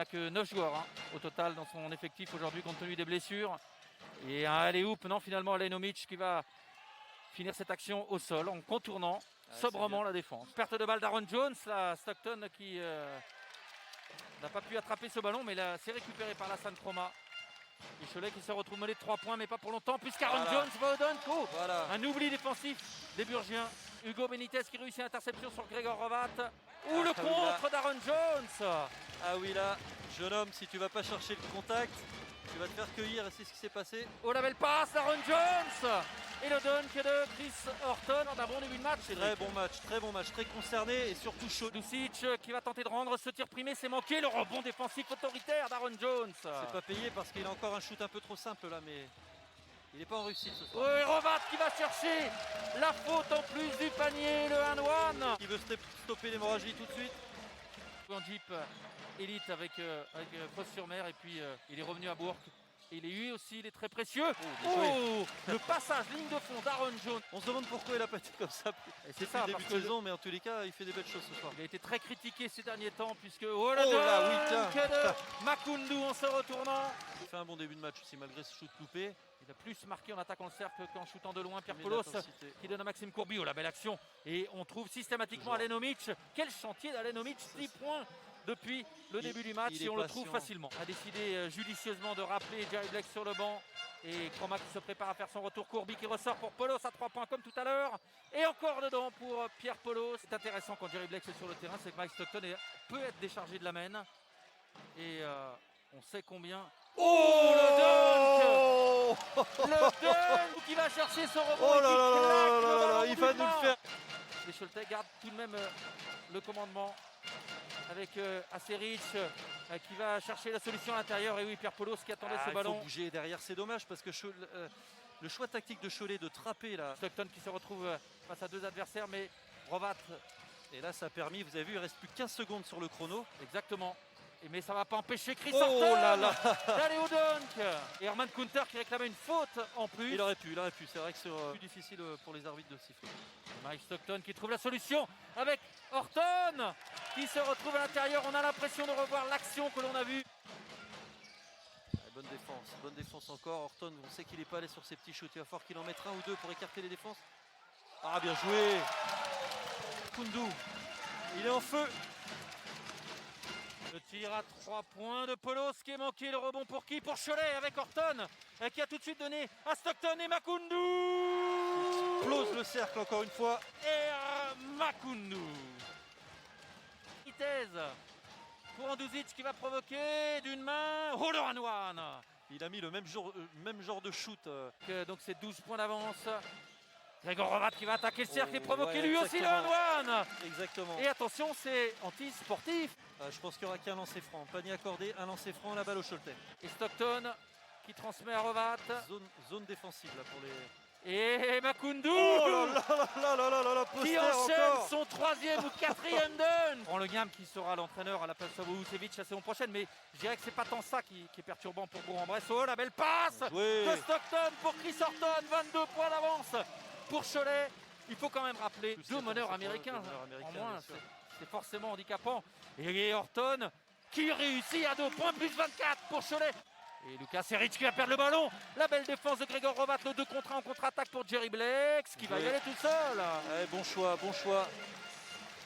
n'a que 9 joueurs au total dans son effectif aujourd'hui compte tenu des blessures. Et un alley-oop, non finalement Alenomic qui va finir cette action au sol en contournant sobrement la défense. Perte de balle d'Aaron Jones, là, Stockton qui n'a pas pu attraper ce ballon, mais là c'est récupéré par la San Chroma. Et Cholet qui se retrouve mené de 3 points, mais pas pour longtemps, puisqu'Aaron Jones va au dunk. Un oubli défensif des Burgiens. Hugo Benitez qui réussit l'interception sur Gregor Rovat. Ou le contre d'Aaron Jones. Ah oui, là, jeune homme, si tu vas pas chercher le contact, tu vas te faire cueillir, et c'est ce qui s'est passé. Oh, la belle passe d'Aaron Jones. Et le dunk de Chris Horton. Un bon début de match. Très bon match, très concerné et surtout chaud. Dusic qui va tenter de rendre ce tir primé, c'est manqué. Le rebond défensif autoritaire d'Aaron Jones. C'est pas payé parce qu'il a encore un shoot un peu trop simple là, mais il n'est pas en réussite ce soir. Oui, Rovat qui va chercher la faute en plus du panier, le 1-1. Il veut stopper l'hémorragie tout de suite. En Jeep Elite avec Fos-sur-Mer et puis il est revenu à Bourg. Et lui aussi, il est très précieux. Le passage ligne de fond d'Aaron Jones. On se demande pourquoi il a pas été comme ça. C'est ça, début de saison, mais en tous les cas, il fait des belles choses ce soir. Il a été très critiqué ces derniers temps puisque de Makoundou en se retournant. Il fait un bon début de match aussi malgré ce shoot loupé. Il a plus marqué en attaquant le cercle qu'en shootant de loin. Pierre Paulos qui donne à Maxime Courby. Oh, la belle action. Et on trouve systématiquement Alenomic. Quel chantier d'Alenomic, 10 points depuis le début du match et on le trouve facilement. A décidé judicieusement de rappeler Jerry Black sur le banc. Et Chroma qui se prépare à faire son retour. Courby qui ressort pour Paulos à 3 points comme tout à l'heure. Et encore dedans pour Pierre Paulos. C'est intéressant quand Jerry Black est sur le terrain, c'est que Mike Stockton peut être déchargé de la main. Et on sait combien. Le dunk qui va chercher son rebond. Il va nous le faire. Les Choletais gardent tout de même le commandement avec Aseric qui va chercher la solution à l'intérieur. Et oui, Pierre Paulos qui attendait ce ballon. Il faut bouger derrière, c'est dommage parce que le choix tactique de Cholet de trapper là. Stockton qui se retrouve face à 2 adversaires, mais Rovat. Et là, ça a permis, vous avez vu, il reste plus 15 secondes sur le chrono. Exactement. Mais ça ne va pas empêcher Chris Horton d'aller au dunk. Et Herman Kunter qui réclamait une faute en plus. Il aurait pu. C'est vrai que c'est plus difficile pour les arbitres de siffler. Mike Stockton qui trouve la solution avec Horton qui se retrouve à l'intérieur. On a l'impression de revoir l'action que l'on a vue. Bonne défense encore. Horton, on sait qu'il n'est pas allé sur ses petits shoots. Il va falloir qu'il en mette un ou deux pour écarter les défenses. Ah, bien joué. Koundou, il est en feu. Le tir à 3 points de Paulos qui est manqué. Le rebond pour qui? Pour Cholet avec Horton qui a tout de suite donné à Stockton et Makoundou. Explose le cercle encore une fois. Et Makoundou. Vitesse pour Anduzic qui va provoquer d'une main. Oh, le 1-1. Il a mis le même genre de shoot. Donc c'est 12 points d'avance. Gregor Rovat qui va attaquer le cercle et provoquer lui aussi le 1-1. Exactement. Et attention, c'est anti-sportif. Je pense qu'il n'y aura qu'un lancer franc. Panier accordé, un lancer franc, la balle au Choletais. Et Stockton qui transmet à Rovat. Zone défensive là pour les... Et Makoundou qui enchaîne son 3e ou 4e dunk. On le gamme qui sera l'entraîneur à la place de Vucevic la saison prochaine, mais je dirais que c'est pas tant ça qui est perturbant pour Bourg-en-Bresse. Oh, la belle passe de Stockton pour Chris Horton, 22 points d'avance pour Cholet. Il faut quand même rappeler 2 meneurs américains en moins, c'est forcément handicapant. Et Horton qui réussit à 2 points, plus 24 pour Cholet. Et Lucas Aseric qui va perdre le ballon. La belle défense de Gregor Rovat, le 2 contre 1 en contre-attaque pour Jerry Blex qui va y aller tout seul. Bon choix.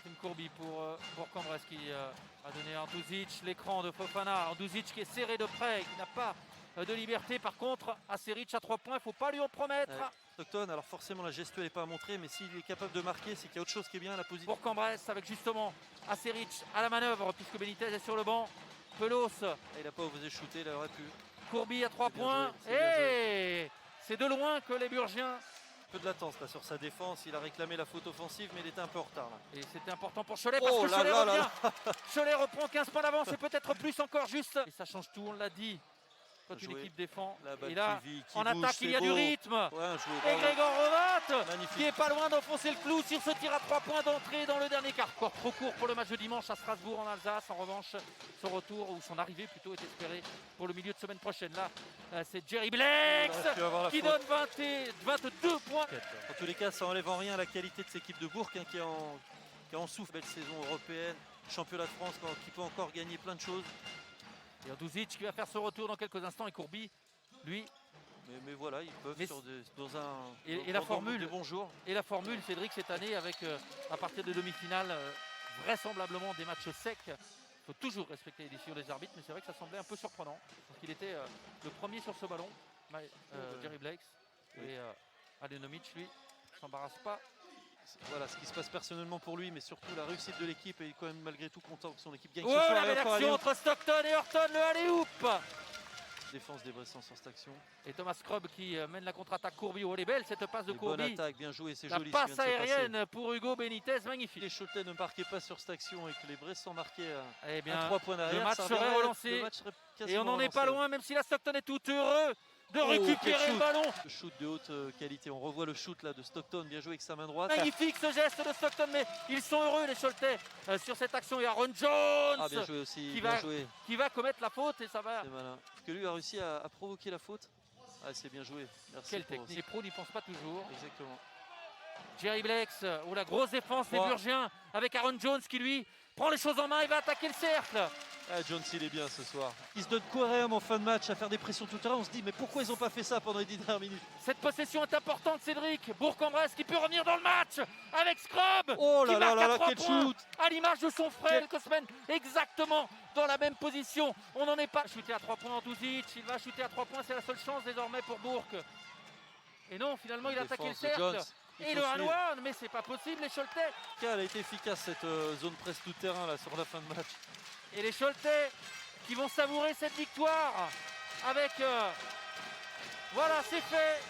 Une Courby pour Bourg-en-Bresse qui a donné à Anduzic l'écran de Fofana. Anduzic qui est serré de près, qui n'a pas de liberté. Par contre, Aseric à 3 points, il ne faut pas lui en promettre. Stockton, alors forcément la gestuelle n'est pas à montrer, mais s'il est capable de marquer, c'est qu'il y a autre chose qui est bien à la position. Bourg-en-Bresse avec justement Aseric à la manœuvre puisque Benitez est sur le banc. Pelos. Il n'a pas osé shooter, il aurait pu. Courby à 3 points. Et c'est de loin que les Burgiens. Un peu de latence là sur sa défense. Il a réclamé la faute offensive, mais il était un peu en retard là. Et c'était important pour Cholet parce que Cholet revient. Cholet reprend 15 points d'avance et peut-être plus encore juste. Et ça change tout, on l'a dit. Quand une équipe défend, et là, en attaque, il y a du rythme. Et Gregor Rovat, qui est pas loin d'enfoncer le clou sur ce tir à 3 points d'entrée dans le dernier quart. Encore trop court pour le match de dimanche à Strasbourg en Alsace. En revanche, son retour, ou son arrivée plutôt, est espéré pour le milieu de semaine prochaine. Là, c'est Jerry Blex qui donne 22 points. En tous les cas, ça enlève en rien la qualité de cette équipe de Bourg qui est en souffle. Belle saison européenne, championnat de France, qui peut encore gagner plein de choses. Et Orduzic qui va faire son retour dans quelques instants et Courby, lui. Mais voilà, ils peuvent Mais dans un et dans la formule. des bons jours. Et la formule, Cédric, cette année, avec à partir de demi-finale, vraisemblablement des matchs secs. Il faut toujours respecter les décisions des arbitres, mais c'est vrai que ça semblait un peu surprenant. Parce qu'il était le premier sur ce ballon, Jerry Blakes. Oui. Et Alenomic, lui, s'embarrasse pas. Voilà ce qui se passe personnellement pour lui, mais surtout la réussite de l'équipe. Et il est quand même malgré tout content que son équipe gagne Oh, ce soir. la Et belle encore action alley-oop. entre Stockton et Horton, le alley-oop. Défense des Bressans sur cette action. Et Thomas Scrub qui mène la contre-attaque. Courby, oh, elle est belle cette passe de Et bonne Courby. attaque, bien joué, c'est La joli. ce qui passe vient de se passer. aérienne pour Hugo Benitez, Si magnifique. les Choletais ne marquaient pas sur cette action et que les Bressans marquaient Eh à bien, 3 points derrière, le match ça serait verrait- relancé. le match serait et on quasiment n'en est pas relancé. loin, même si la Stockton est tout heureux de Oh, récupérer quel le shoot. ballon. Le shoot de haute qualité. On revoit le shoot là de Stockton, bien joué avec sa main droite. Magnifique ce geste de Stockton, mais ils sont heureux les Choletais sur cette action. Et Aaron Jones Ah, bien joué aussi, qui bien va- joué. qui va commettre la faute et ça va. C'est malin. Parce que lui a réussi à provoquer la faute. Ah, c'est bien joué. Merci. Quelle pour- technique. Les pros n'y pensent pas toujours. Exactement. Jerry Blakes, ou la grosse défense des Ouais. Burgiens avec Aaron Jones qui lui prend les choses en main et va attaquer le cercle. Ah, Jones, il est bien ce soir. Il se donne coréum en fin de match à faire des pressions tout terrain. On se dit, mais pourquoi ils n'ont pas fait ça pendant les 10 dernières minutes? Cette possession est importante, Cédric. Bourg-en-Bresse qui peut revenir dans le match avec Scrub. Oh qui là là marque là à là, 3 quel points, shoot! à l'image de son frère quelques semaines, exactement dans la même position. On n'en est pas shooté à 3 points en Duzic. Il va shooter à 3 points, c'est la seule chance désormais pour Bourg. Et non, finalement, il a attaqué le Défense de cercle. Jones. Il Et faut le suivre. 1-1, mais c'est pas possible, les Choletais. Elle a été efficace cette zone presse tout terrain là sur la fin de match. Et les Choletais qui vont savourer cette victoire avec... voilà, c'est fait.